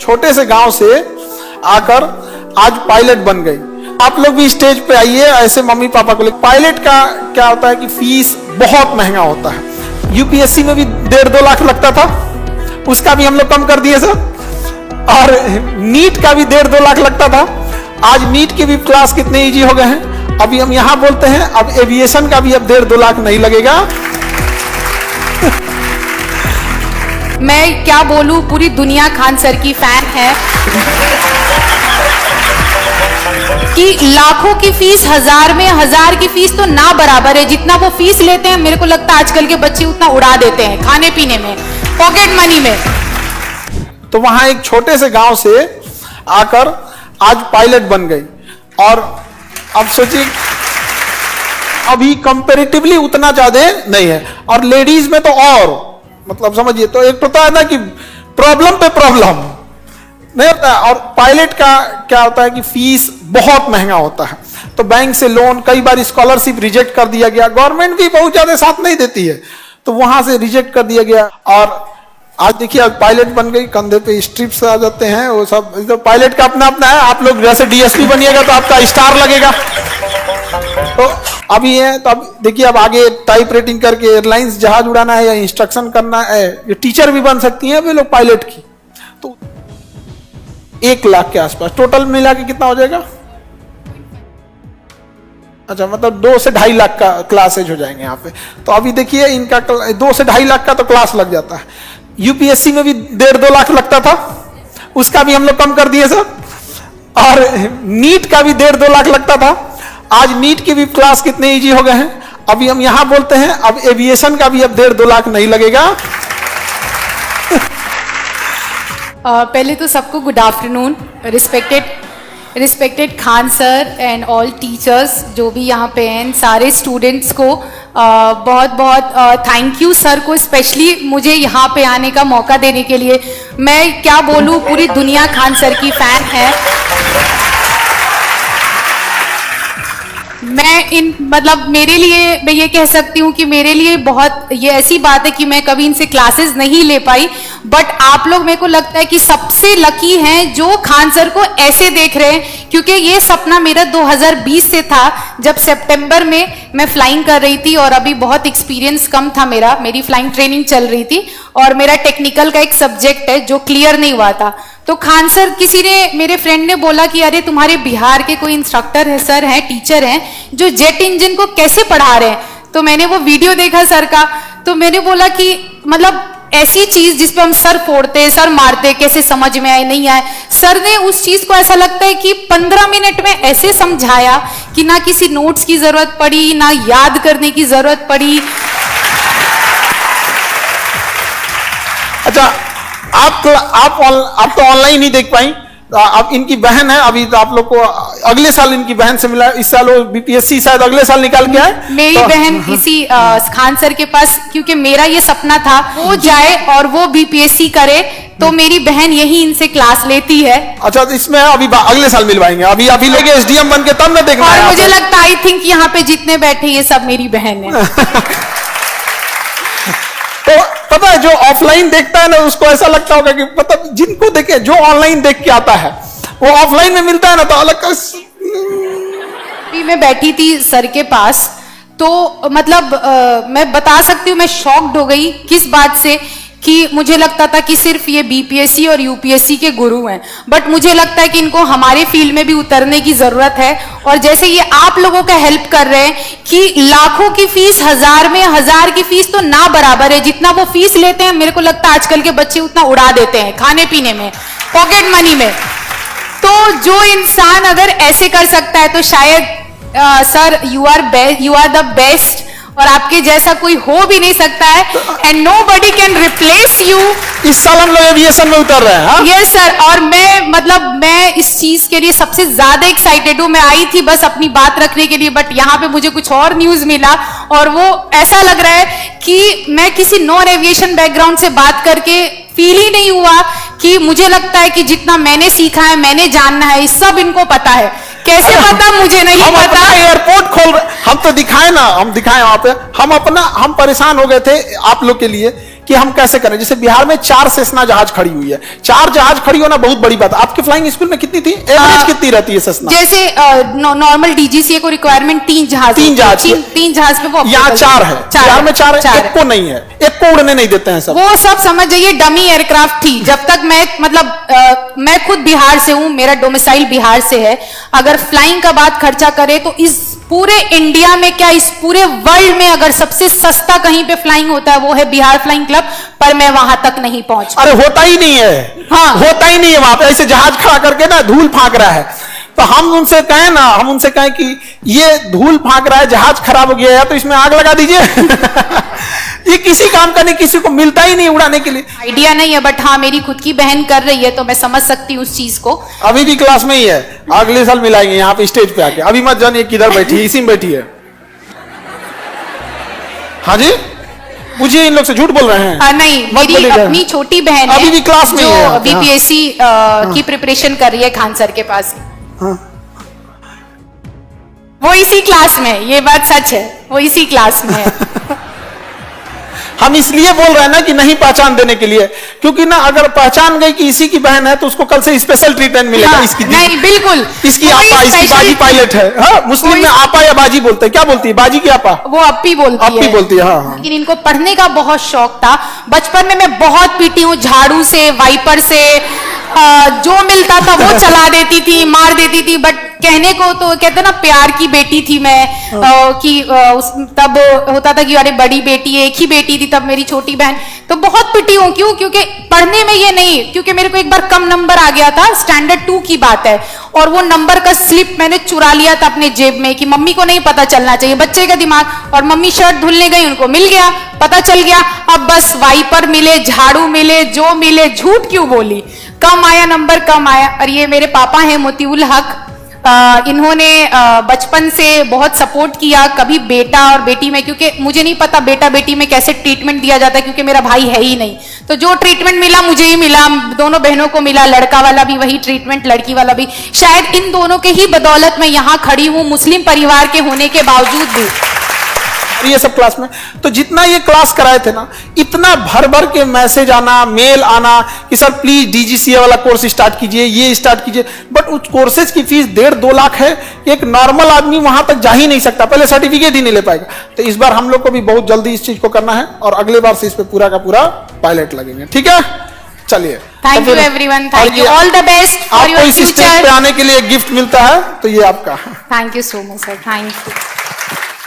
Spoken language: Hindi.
छोटे से गांव से आकर आज पायलट बन गई। आप लोग भी स्टेज पे आइए, ऐसे मम्मी पापा को लेकर। पायलट का क्या होता है कि फीस बहुत महंगा होता है। यूपीएससी में भी 1.5-2 लाख लगता था, उसका भी हम लोग कम कर दिए सर। और नीट का भी 1.5-2 लाख लगता था, आज नीट के भी क्लास कितने इजी हो गए हैं। अभी हम यहां बोलते हैं, अब एविएशन का भी अब 1.5-2 लाख नहीं लगेगा। मैं क्या बोलूं, पूरी दुनिया खान सर की फैन है कि लाखों की फीस हजार में, हजार की फीस तो ना बराबर है। जितना वो फीस लेते हैं, मेरे को लगता है आजकल के बच्चे उतना उड़ा देते हैं खाने पीने में, पॉकेट मनी में। तो वहां एक छोटे से गांव से आकर आज पायलट बन गई। और अब सोचिए, अभी कंपैरेटिवली उतना ज्यादा नहीं है, और लेडीज में तो और मतलब समझिए, तो एक पता है ना कि प्रॉब्लम पे प्रॉब्लम नहीं होता है। और पायलट का क्या होता है कि फीस बहुत महंगा होता है, तो बैंक से लोन, कई बार स्कॉलरशिप रिजेक्ट कर दिया गया। गवर्नमेंट भी बहुत ज्यादा साथ नहीं देती है, तो वहां से रिजेक्ट कर दिया गया। और आज देखिए, आज पायलट बन गई, कंधे पे स्ट्रिप्स आ जाते हैं, वो सब तो पायलट का अपना अपना है। आप लोग जैसे डीएसपी बनिएगा तो आपका स्टार लगेगा। तो अभी है, तो अब देखिए, अब आगे टाइप रेटिंग करके एयरलाइंस जहाज उड़ाना है या इंस्ट्रक्शन करना है, ये टीचर भी बन सकती हैं वे लोग पायलट की। तो 1 लाख के आसपास टोटल मिला के कितना हो जाएगा? अच्छा, मतलब 2 से 2.5 लाख का क्लासेज हो जाएंगे यहाँ पे। तो अभी देखिए, इनका 2 से 2.5 लाख का तो क्लास लग जाता है। यूपीएससी में भी 1.5-2 लाख लगता था, उसका भी हम लोग कम कर दिए सर। और नीट का भी 1.5-2 लाख लगता था, आज नीट के भी क्लास कितने इजी हो गए हैं। अभी हम यहां बोलते हैं, अब एविएशन का भी अब 1.5-2 लाख नहीं लगेगा। पहले तो सबको good afternoon. Respected Khan sir and all teachers जो भी यहाँ पे हैं, सारे स्टूडेंट्स को बहुत बहुत थैंक यू सर को, स्पेशली मुझे यहाँ पे आने का मौका देने के लिए। मैं क्या बोलूँ, पूरी दुनिया खान सर की फैन है। मेरे लिए मैं ये कह सकती हूँ कि मेरे लिए बहुत ये ऐसी बात है कि मैं कभी इनसे क्लासेस नहीं ले पाई, बट आप लोग मेरे को लगता है कि सबसे लकी हैं जो खान सर को ऐसे देख रहे हैं, क्योंकि ये सपना मेरा 2020 से था, जब सितंबर में मैं फ्लाइंग कर रही थी और अभी बहुत एक्सपीरियंस कम था मेरी फ्लाइंग ट्रेनिंग चल रही थी और मेरा टेक्निकल का एक सब्जेक्ट है जो क्लियर नहीं हुआ था। तो खान सर, किसी ने, मेरे फ्रेंड ने बोला कि अरे तुम्हारे बिहार के कोई इंस्ट्रक्टर है, सर हैं, टीचर हैं, जो जेट इंजन को कैसे पढ़ा रहे हैं। तो मैंने वो वीडियो देखा सर का, तो मैंने बोला कि मतलब ऐसी चीज जिस पे हम सर फोड़ते, सर मारते, कैसे समझ में आए नहीं आए, सर ने उस चीज को ऐसा लगता है कि 15 मिनट में ऐसे समझाया कि ना किसी नोट्स की जरूरत पड़ी, ना याद करने की जरूरत पड़ी। अच्छा, आप तो ऑनलाइन ही देख पाई। अब इनकी बहन है, अभी तो आप लोग को अगले साल इनकी बहन से मिला, इस साल वो बीपीएससी शायद अगले साल निकाल के आए। मेरी तो बहन इसी खान सर के पास, क्योंकि मेरा ये सपना था वो जाए और वो बीपीएससी करे, तो मेरी बहन यही इनसे क्लास लेती है। अच्छा, तो इसमें अभी अगले साल मिलवाएंगे, अभी लोग एसडीएम बन के तब ना देखना। और मुझे लगता है, आई थिंक यहाँ पे जितने बैठे ये सब मेरी बहन है। तो पता है, जो ऑफलाइन देखता है ना, उसको ऐसा लगता होगा कि मतलब जिनको देखे, जो ऑनलाइन देख के आता है वो ऑफलाइन में मिलता है ना, तो अलग का। मैं बैठी थी सर के पास, तो मतलब मैं बता सकती हूँ, मैं शॉक्ड हो गई किस बात से, कि मुझे लगता था कि सिर्फ ये बीपीएससी और यूपीएससी के गुरु हैं, बट मुझे लगता है कि इनको हमारे फील्ड में भी उतरने की जरूरत है। और जैसे ये आप लोगों का हेल्प कर रहे हैं कि लाखों की फीस हजार में, हजार की फीस तो ना बराबर है। जितना वो फीस लेते हैं, मेरे को लगता है आजकल के बच्चे उतना उड़ा देते हैं खाने पीने में, पॉकेट मनी में। तो जो इंसान अगर ऐसे कर सकता है, तो शायद sir you are the best, और आपके जैसा कोई हो भी नहीं सकता है, and nobody can replace you. इस साल हम लोग एविएशन में उतर रहे हैं। यस सर, और मैं इस चीज के लिए सबसे ज्यादा एक्साइटेड हूँ। मैं आई थी बस अपनी बात रखने के लिए, बट यहाँ पे मुझे कुछ और न्यूज मिला, और वो ऐसा लग रहा है कि मैं किसी नॉन एविएशन बैकग्राउंड से बात करके फील ही नहीं हुआ, कि मुझे लगता है कि जितना मैंने सीखा है, मैंने जानना है, इस सब इनको पता है। कैसे पता मुझे नहीं पता। एयरपोर्ट खोल रहे, हम तो दिखाए ना, हम दिखाए वहां पे, हम परेशान हो गए थे आप लोग के लिए कि हम कैसे करें। जैसे बिहार में 4 सेस्ना जहाज खड़ी हुई है, 4 जहाज खड़ी होना बहुत बड़ी बात है। आपके फ्लाइंग स्कूल में कितनी थी, एवरेज कितनी रहती है सेस्ना? जैसे नॉर्मल डीजीसीए को रिक्वायरमेंट 3 जहाज, 3 जहाज, 3 जहाज पे वो यहाँ 4 है, बिहार में 4 है, एक को नहीं है, एक को उड़ने नहीं देते हैं सब। वो सब समझ जाइए डमी एयरक्राफ्ट थी। जब तक मैं मतलब मैं खुद बिहार से हूं, मेरा डोमिसाइल बिहार से है। अगर फ्लाइंग का बात खर्चा करे तो इस पूरे इंडिया में क्या इस पूरे वर्ल्ड में अगर सबसे सस्ता कहीं पे फ्लाइंग होता है वो है बिहार फ्लाइंग क्लब, पर मैं वहां तक नहीं पहुंच। अरे होता ही नहीं है, हाँ, होता ही नहीं है वहां पे। ऐसे जहाज खड़ा करके ना धूल फांक रहा है, तो हम उनसे कहें कि ये धूल फांक रहा है, जहाज खराब हो गया है तो इसमें आग लगा दीजिए। ये किसी काम का नहीं, किसी को मिलता ही नहीं उड़ाने के लिए। आइडिया नहीं है, बट हाँ मेरी खुद की बहन कर रही है तो मैं समझ सकती हूँ उस चीज को। अभी भी क्लास में ही है, अगले साल मिलाएंगे यहाँ पे स्टेज पे आके। अभी मत जानिए किधर बैठी है, इसी में बैठी है। हाँ जी, पूछिए इन लोग से, झूठ बोल रहे हैं। नहीं, मेरी अपनी छोटी बहन अभी भी क्लास में जो है, बीपीएससी की प्रिपरेशन कर रही है खान सर के पास। हाँ। वो इसी क्लास में, ये बात सच है, वो इसी क्लास में है। हम इसलिए बोल रहे हैं ना कि नहीं पहचान देने के लिए, क्योंकि ना अगर पहचान गई कि इसी की बहन है तो उसको कल से स्पेशल ट्रीटमेंट मिलेगा। हाँ, इसकी नहीं बिल्कुल, इसकी आपा, इसकी बाजी पायलट है। हाँ, मुस्लिम में आपा या बाजी बोलते हैं, क्या बोलती है? बाजी की आपा, वो अप्पी बोलती है। अप्पी बोलती है, हाँ, हाँ। लेकिन इनको पढ़ने का बहुत शौक था। बचपन में मैं बहुत पीटी हूँ, झाड़ू से, वाइपर से, जो मिलता था वो चला देती थी, मार देती थी। बट कहने को तो कहते ना प्यार की बेटी थी मैं, कि तब होता था कि अरे बड़ी बेटी, एक ही बेटी थी तब मेरी छोटी बहन, तो बहुत पिटी हूँ। क्यों? क्योंकि पढ़ने में ये नहीं, क्योंकि मेरे को एक बार कम नंबर आ गया था, स्टैंडर्ड 2 की बात है, और वो नंबर का स्लिप मैंने चुरा लिया था अपने जेब में कि मम्मी को नहीं पता चलना चाहिए, बच्चे का दिमाग। और मम्मी शर्ट धुलने गई, उनको मिल गया, पता चल गया। अब बस वाइपर मिले, झाड़ू मिले, जो मिले, झूठ क्यों बोली, कम आया नंबर, कम आया। और ये मेरे पापा हैं मोतीउल हक, इन्होंने बचपन से बहुत सपोर्ट किया, कभी बेटा और बेटी में, क्योंकि मुझे नहीं पता बेटा बेटी में कैसे ट्रीटमेंट दिया जाता है, क्योंकि मेरा भाई है ही नहीं। तो जो ट्रीटमेंट मिला मुझे ही मिला, दोनों बहनों को मिला, लड़का वाला भी वही ट्रीटमेंट, लड़की वाला भी। शायद इन दोनों के ही बदौलत मैं यहाँ खड़ी हूँ, मुस्लिम परिवार के होने के बावजूद भी। ये सब क्लास में तो जितना ये क्लास कराए थे ना, इतना भर भर के मैसेज आना, मेल आना कि सर प्लीज डीजीसीए वाला कोर्स स्टार्ट कीजिए, ये स्टार्ट कीजिए। बट उस कोर्सेज की फीस 1.5-2 लाख है, एक नॉर्मल आदमी वहां तक जा ही नहीं सकता, पहले सर्टिफिकेट ही नहीं ले पाएगा। तो इस बार हम लोग को भी बहुत जल्दी इस चीज को करना है, और अगले बार से इस पे पूरा का पूरा पायलट लगेंगे। ठीक है, चलिए। Thank you everyone, thank you, all the best for your future. आपको इस स्टेज पे आने के लिए गिफ्ट मिलता है, तो ये आपका। Thank you so much sir, thank you.